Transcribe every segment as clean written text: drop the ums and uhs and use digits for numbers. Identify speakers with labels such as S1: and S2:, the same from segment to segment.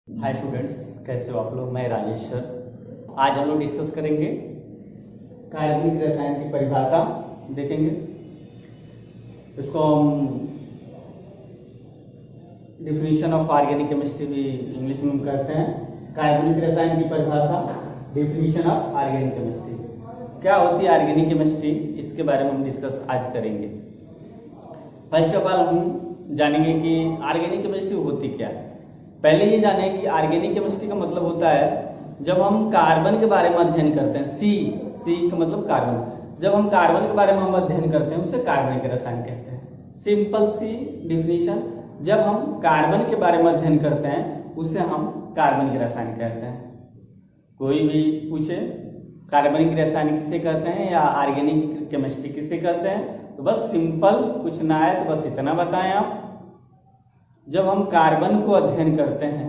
S1: Hi students, कैसे हो आप लोग। मैं राजेश सर। आज हम लोग डिस्कस करेंगे कार्बनिक रसायन की परिभाषा देखेंगे। इसको हम डिफिनीशन ऑफ ऑर्गेनिक केमिस्ट्री भी इंग्लिश में कहते हैं। कार्बनिक रसायन की परिभाषा, डिफिनीशन ऑफ ऑर्गेनिक केमिस्ट्री, क्या होती है ऑर्गेनिक केमिस्ट्री, इसके बारे में हम डिस्कस आज करेंगे। फर्स्ट ऑफ ऑल हम जानेंगे कि ऑर्गेनिक केमिस्ट्री होती क्या है। पहले ये जाने कि ऑर्गेनिक केमिस्ट्री का मतलब होता है जब हम कार्बन के बारे में अध्ययन करते हैं। सी का मतलब कार्बन। जब हम कार्बन के बारे में हम अध्ययन करते हैं उसे कार्बनिक रसायन कहते हैं। सिंपल सी डिफिनीशन, जब हम कार्बन के बारे में अध्ययन करते हैं उसे हम कार्बनिक रसायन कहते हैं। कोई भी पूछे कार्बनिक रसायन किसे कहते हैं या ऑर्गेनिक केमिस्ट्री किसे कहते हैं, तो बस सिंपल, कुछ ना आए तो बस इतना बताएं आप। जब हम कार्बन को अध्ययन करते हैं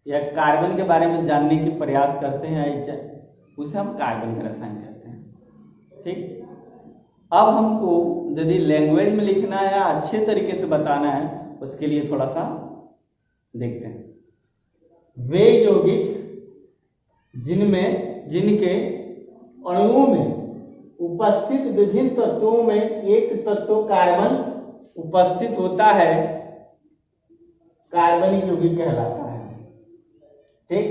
S1: या कार्बन के बारे में जानने की प्रयास करते हैं उसे हम कार्बनिक रसायन कहते हैं। ठीक, अब हमको यदि लैंग्वेज में लिखना है या अच्छे तरीके से बताना है उसके लिए थोड़ा सा देखते हैं। वे यौगिक जिनके अणुओं में उपस्थित विभिन्न तत्वों में एक तत्व कार्बन उपस्थित होता है, कार्बनिक यौगिक कहलाता है। ठीक,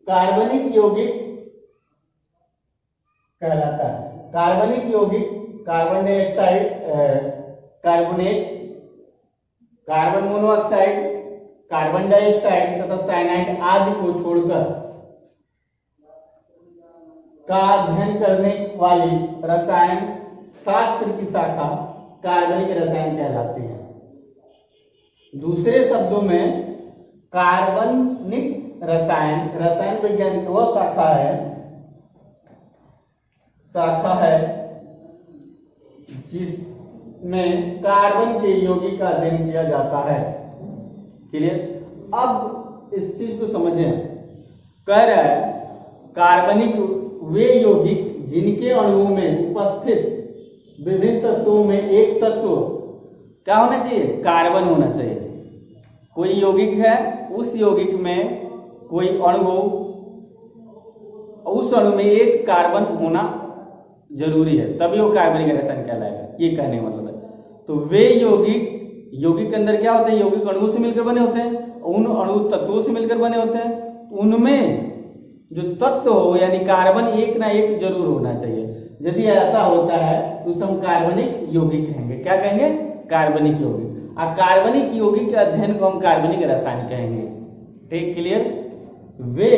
S1: कार्बनिक यौगिक कहलाता है। कार्बनिक यौगिक carbon dioxide, carbonate, carbon monoxide, carbon dioxide तथा साइनाइड आदि को छोड़कर का अध्ययन करने वाली रसायन शास्त्र की शाखा कार्बनिक रसायन कहलाती है। दूसरे शब्दों में कार्बनिक रसायन विज्ञान की वह शाखा है जिसमें कार्बन के यौगिक का अध्ययन किया जाता है। क्लियर। अब इस चीज को समझें। कह रहा है कार्बनिक वे यौगिक जिनके अणुओं में उपस्थित विभिन्न तत्वों में एक तत्व क्या होना चाहिए, कार्बन होना चाहिए। कोई यौगिक है, उस यौगिक में कोई अणु हो, उस अणु में एक कार्बन होना जरूरी है, तभी वो कार्बनिक रसायन कहलाएगा। ये कहने का मतलब है। तो वे यौगिक के अंदर क्या होते हैं, यौगिक अणुओं से मिलकर बने होते हैं, उन अणु तत्वों से मिलकर बने होते हैं। उनमें जो तत्व हो यानी कार्बन एक ना एक जरूर होना चाहिए। यदि ऐसा होता है तो उसे हम कार्बनिक यौगिक कहेंगे। क्या कहेंगे, कार्बनिक यौगिक। और कार्बनिक यौगिक के अध्ययन को हम कार्बनिक रसायन कहेंगे। ठीक, क्लियर। वे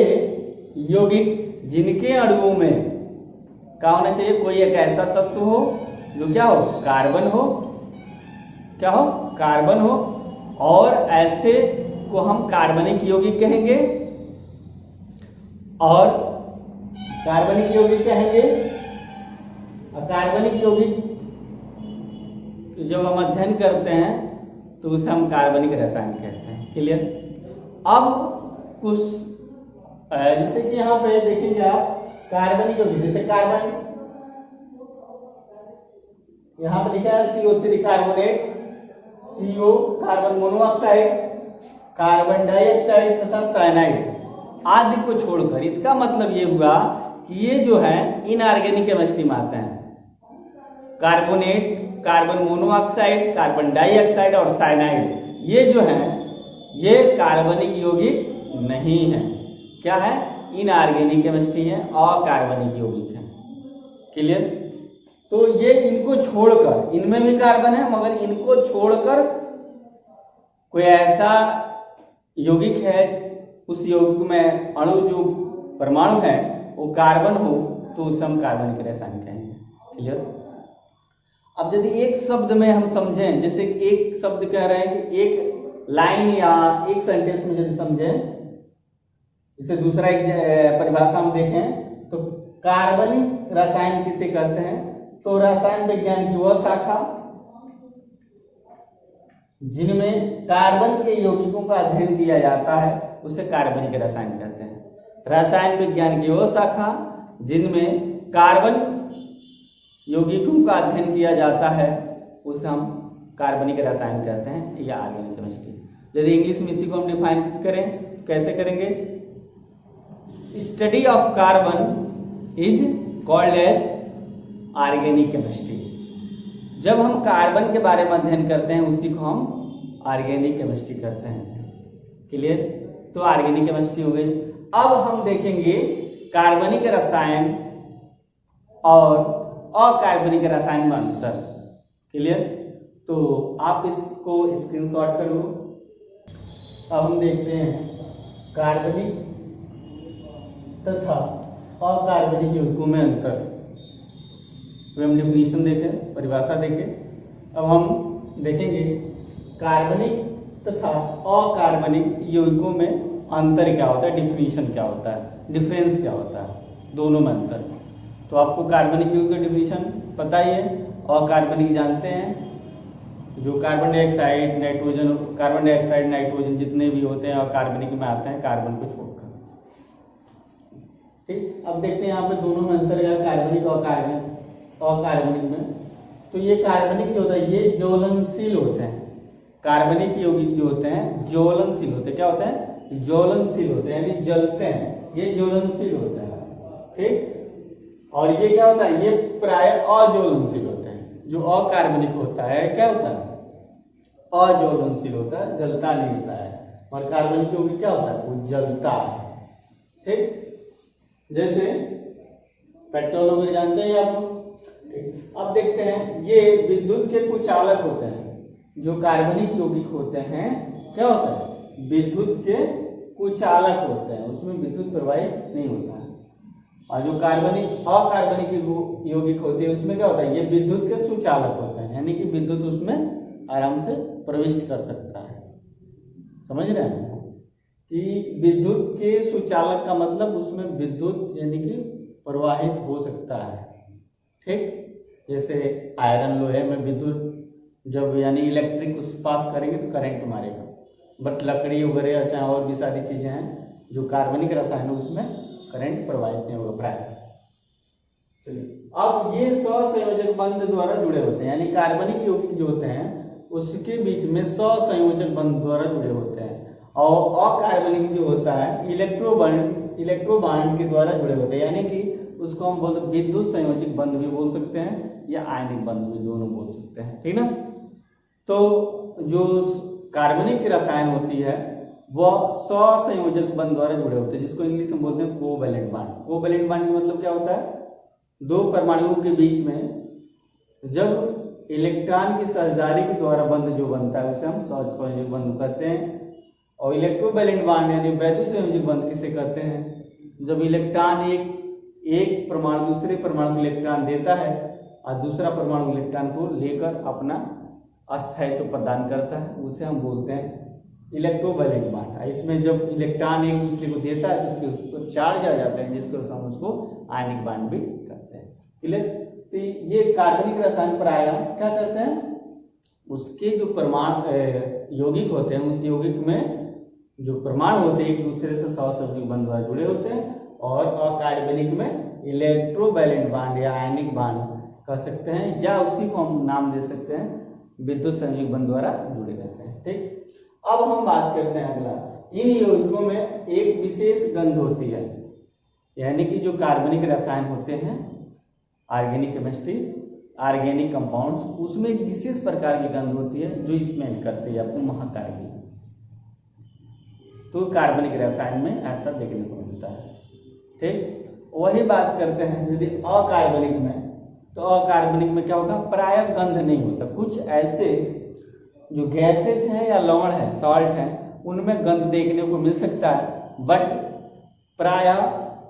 S1: यौगिक जिनके अणुओं में क्या होना चाहिए, कोई एक ऐसा तत्व हो जो क्या हो, कार्बन हो, क्या हो, कार्बन हो, और ऐसे को हम कार्बनिक यौगिक कहेंगे। और कार्बनिक यौगिक कहेंगे। और कार्बनिक यौगिक जब हम अध्ययन करते हैं तो उसे हम कार्बनिक रसायन कहते हैं। क्लियर। अब कुछ जैसे कि यहाँ पे देखेंगे आप कार्बनिक यौगिक, जैसे कार्बन यहाँ पे लिखा है CO3 carbonate, CO carbon monoxide, carbon dioxide तथा साइनाइड आदि को छोड़कर। इसका मतलब ये हुआ कि ये जो है इनऑर्गेनिक केमिस्ट्री में आते हैं। Carbonate, carbon monoxide, carbon dioxide और साइनाइड, ये जो है ये कार्बनिक यौगिक नहीं है। क्या है, इनऑर्गेनिक केमिस्ट्री है, अकार्बनिक यौगिक है। क्लियर। तो ये इनको छोड़कर, इनमें भी कार्बन है मगर इनको छोड़कर कोई ऐसा यौगिक है, उस यौगिक में अणु जो परमाणु है वो कार्बन हो तो उसे हम कार्बनिक रसायन कहेंगे। क्लियर। अब यदि एक शब्द में हम समझें, जैसे एक शब्द कह रहे हैं कि एक लाइन या एक सेंटेंस में यदि समझें, जैसे दूसरा एक परिभाषा हम देखें तो कार्बनिक रसायन किसे कहते हैं, तो रसायन विज्ञान की वह शाखा जिनमें कार्बन के यौगिकों का अध्ययन किया जाता है उसे कार्बनिक रसायन कहते हैं। रसायन विज्ञान की वह शाखा जिनमें कार्बन यौगिकों का अध्ययन किया जाता है उसे हम कार्बनिक रसायन कहते हैं या ऑर्गेनिक केमिस्ट्री। यदि इंग्लिश में इसी को हम डिफाइन करें कैसे करेंगे? Study of carbon is called as organic chemistry. जब हम कार्बन के बारे में अध्ययन करते हैं उसी को हम ऑर्गेनिक केमिस्ट्री कहते हैं। क्लियर? तो ऑर्गेनिक केमिस्ट्री हो गई। अब हम देखेंगे कार्बनिक रसायन और अकार्बनिक रसायन में अंतर। क्लियर? तो आप इसको स्क्रीनशॉट कर लो। अब हम देखते हैं कार्बनिक तथा अकार्बनिक यौगिकों में अंतर। हम डेफिनेशन देखें, परिभाषा देखें। अब हम देखेंगे कार्बनिक तथा अकार्बनिक यौगिकों में अंतर क्या होता है, डिफिनीशन क्या होता है, डिफरेंस क्या होता है, दोनों में अंतर। तो आपको कार्बनिक यौगिक का डिफिनीशन पता ही है, अकार्बनिक जानते हैं। जो carbon dioxide, nitrogen, carbon dioxide, nitrogen जितने भी होते हैं अकार्बनिक में आते हैं, कार्बन को छोड़कर। ठीक, अब देखते हैं यहाँ पे दोनों में अंतर है, कार्बनिक और अकार्बनिक में। तो ये कार्बनिक जो होता है ये ज्वलनशील होते हैं। कार्बनिक यौगिक जो होते हैं ज्वलनशील होते हैं। क्या होते हैं? ज्वलनशील होते हैं, यानी जलते हैं, ये ज्वलनशील होते हैं। ठीक, और ये क्या होता है? ये प्राय अज्वलनशील होते हैं। जो अकार्बनिक होता है क्या होता है? अज्वलनशील होता है, जलता नहीं होता है। और कार्बनिक यौगिक क्या होता है? वो जलता है। ठीक, जैसे पेट्रोल वगैरह जानते हैं आप लोग। अब देखते हैं ये विद्युत के कुचालक होते हैं। जो कार्बनिक यौगिक होते हैं क्या होता है? विद्युत के कुचालक होते हैं, उसमें विद्युत प्रवाहित नहीं होता है। और जो अकार्बनिक यौगिक होते हैं उसमें क्या होता है? ये विद्युत के सुचालक होते हैं, यानी कि विद्युत उसमें आराम से प्रविष्ट कर सकता है। समझ रहे हैं कि विद्युत के सुचालक का मतलब उसमें विद्युत यानी कि प्रवाहित हो सकता है। ठीक, जैसे आयरन लोहे में विद्युत जब यानी इलेक्ट्रिक उस पास करेंगे तो करंट मारेगा, बट लकड़ी वगैरह चाहे और भी सारी चीजें हैं जो कार्बनिक रसायन है उसमें करंट प्रवाहित नहीं होगा प्राय। चलिए, अब ये सहसंयोजक बंध द्वारा जुड़े होते हैं, यानी कार्बनिक यौगिक जो होते हैं उसके बीच में सहसंयोजक बंध द्वारा जुड़े होते हैं। और अकार्बनिक जो होता है इलेक्ट्रोबॉन्ड के द्वारा जुड़े होते हैं, यानी कि उसको हम बोलते विद्युत संयोजक बंध भी बोल सकते हैं या आयनिक बंध भी, दोनों बोल सकते हैं। ठीक ना? तो जो कार्बनिक रसायन होती है वह सहसंयोजक बंध द्वारा जुड़े होते हैं, जिसको इंग्लिश में बोलते हैं कोवैलेंट बॉन्ड। कोवैलेंट बॉन्ड का मतलब क्या होता है? दो परमाणुओं के बीच में जब इलेक्ट्रॉन की साझेदारी के द्वारा बंध जो बनता है उसे हम सहसंयोजक बंध कहते हैं। और इलेक्ट्रोवैलेंट बॉन्ड यानी वैद्युत संयोजक बंध किसे कहते हैं? जब इलेक्ट्रॉन एक परमाणु दूसरे परमाणु को इलेक्ट्रॉन देता है और दूसरा परमाणु इलेक्ट्रॉन को लेकर अपना अस्थायित्व प्रदान करता है, उसे हम बोलते हैं इलेक्ट्रोवैलेंट बॉन्ड। इसमें जब इलेक्ट्रॉन एक दूसरे को देता है तो उसके ऊपर चार्ज आ जाते हैं, जिसको हम उसको आयनिक बॉन्ड भी कहते हैं। क्लियर? तो ये कार्बनिक रसायन प्राय क्या करते हैं? उसके जो परमाणु यौगिक होते हैं उस यौगिक में जो परमाणु होते हैं एक दूसरे से सहसंयोजक बंध द्वारा जुड़े होते हैं। और अकार्बनिक में इलेक्ट्रोवैलेंट बॉन्ड या आयनिक बॉन्ड कह सकते हैं, या उसी को हम नाम दे सकते हैं विद्युत संयोजक बंध द्वारा जुड़े रहते हैं। ठीक, अब हम बात करते हैं अगला। इन यौगिकों में एक विशेष गंध होती है, यानी कि जो कार्बनिक रसायन होते हैं ऑर्गेनिक केमिस्ट्री, ऑर्गेनिक कंपाउंड्स, उसमें एक विशेष प्रकार की गंध होती है जो स्मेल करती है, आपको महकाएगी। तो कार्बनिक रसायन में ऐसा देखने को मिलता है। ठीक, वही बात करते हैं यदि अकार्बनिक में, तो अकार्बनिक में क्या होगा? प्राय गंध नहीं होता। कुछ ऐसे जो गैसेज हैं या लवण है, सॉल्ट हैं, उनमें गंध देखने को मिल सकता है, बट प्राय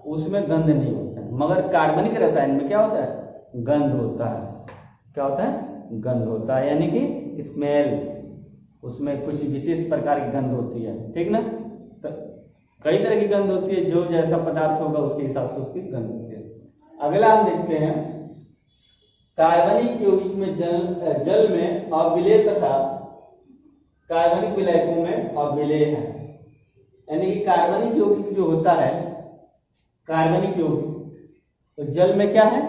S1: उसमें गंध नहीं होता है। मगर कार्बनिक रसायन में क्या होता है? गंध होता है। क्या होता है? गंध होता है, यानी कि स्मेल, उसमें कुछ विशेष प्रकार की गंध होती है। ठीक ना? तो कई तरह की गंध होती है, जो जैसा पदार्थ होगा उसके हिसाब से उसकी गंध होती है। अगला हम देखते हैं कार्बनिक यौगिक में जल में अविलेय तथा कार्बनिक विलायकों में अविलेय है। यानी कि कार्बनिक यौगिक जो होता है, कार्बनिक यौगिक तो जल में क्या है?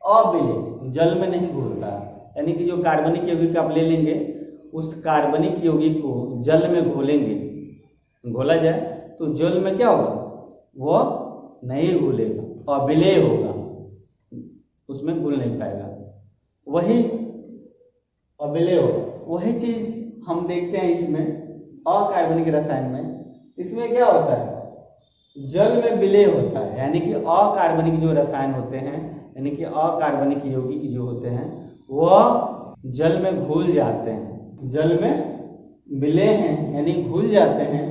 S1: अविलेय, जल में नहीं घुलता। यानी कि जो कार्बनिक यौगिक आप ले लेंगे, उस कार्बनिक यौगिक को जल में घोलेंगे घोला जाए तो जल में क्या होगा, वो नहीं घुलेगा और विलय होगा, उसमें घुल नहीं पाएगा, वही अविलय होगा। वही चीज हम देखते हैं इसमें अकार्बनिक रसायन में। इसमें क्या होता है, जल में विलय होता है, यानी कि अकार्बनिक जो रसायन होते हैं, यानी कि अकार्बनिक यौगिक जो होते हैं वह जल में घुल जाते हैं, जल में विलय हैं यानी घुल जाते हैं,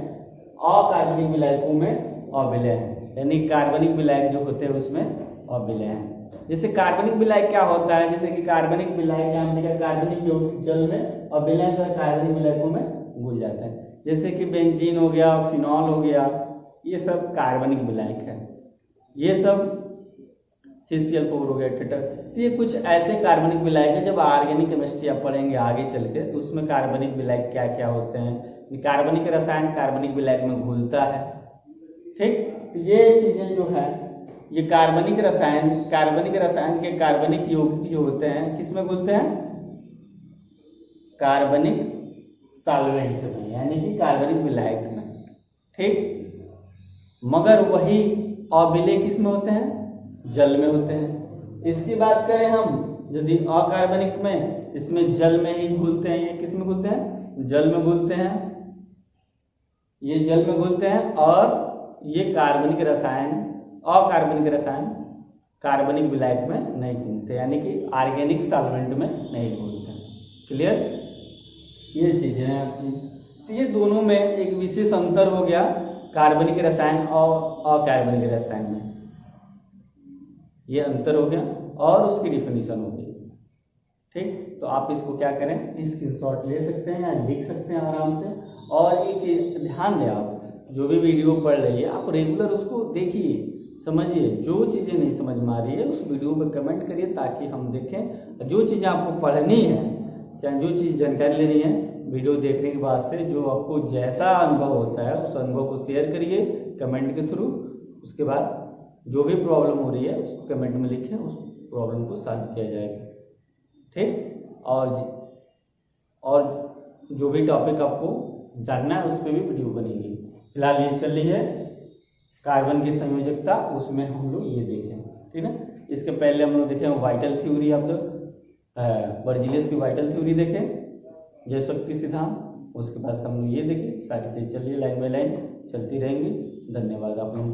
S1: अकार्बनिक विलायकों में अविलय हैं, यानी कार्बनिक विलायक जो होते हैं उसमें अविलय हैं। जैसे कार्बनिक विलायक क्या होता है, जैसे कि कार्बनिक विलायक हमने कहा कार्बनिक यौगिक जल में और विलय कर कार्बनिक विलायकों में घुल जाते हैं, जैसे कि बेंजीन हो गया, फिनॉल हो गया, ये सब कार्बनिक विलायक है। ये सब CCl4 हो गया, टटर, तो ये कुछ ऐसे कार्बनिक विलायक है। जब ऑर्गेनिक केमिस्ट्री आप पढ़ेंगे आगे चल के तो उसमें कार्बनिक विलायक क्या क्या होते हैं, कार्बनिक रसायन कार्बनिक विलायक में घुलता है। ठीक, तो ये चीजें जो है ये कार्बनिक रसायन के कार्बनिक यौगिक जो होते हैं किसमें घुलते हैं, कार्बनिक सॉल्वेंट में, यानी कि कार्बनिक विलायक में। ठीक, मगर वही अविलय किस में होते हैं, जल में होते हैं। इसकी बात करें हम यदि अकार्बनिक में, इसमें जल में ही घुलते हैं, ये किस में घुलते हैं, जल में घुलते हैं, ये जल में घुलते हैं, और ये कार्बनिक रसायन अकार्बनिक रसायन कार्बनिक विलायक में नहीं घुलते, यानी कि ऑर्गेनिक सॉल्वेंट में नहीं घुलते। क्लियर, ये चीजें हैं आपकी। तो ये दोनों में एक विशेष अंतर हो गया कार्बनिक रसायन और अकार्बनिक रसायन में, ये अंतर हो गया और उसकी डिफिनीशन हो गई। ठीक, तो आप इसको क्या करें, स्क्रीनशॉट ले सकते हैं या लिख सकते हैं आराम से। और एक चीज ध्यान दें, आप जो भी वीडियो पढ़ रही है आप रेगुलर उसको देखिए, समझिए। जो चीज़ें नहीं समझ में आ रही है उस वीडियो पर कमेंट करिए ताकि हम देखें। जो चीज़ें आपको पढ़नी है, चाहे जो चीज़ जानकारी लेनी है, वीडियो देखने के बाद से जो आपको जैसा अनुभव होता है उस अनुभव को शेयर करिए कमेंट के थ्रू। उसके बाद जो भी प्रॉब्लम हो रही है उसको कमेंट में लिखें, उस प्रॉब्लम को सॉल्व किया जाएगा। ठीक, और जो भी टॉपिक आपको जानना है उस पर भी वीडियो बनेगी। फिलहाल ये चल रही है कार्बन की संयोजकता, उसमें हम लोग ये देखें। ठीक है, इसके पहले हम लोग देखें वाइटल थ्योरी, आप लोग बर्जीलियस की वाइटल थ्योरी देखें, जय शक्ति सिद्धांत। उसके बाद हम लोग ये देखें, सारी चीज़ चलिए लाइन बाय लाइन चलती रहेंगी। धन्यवाद आप लोग।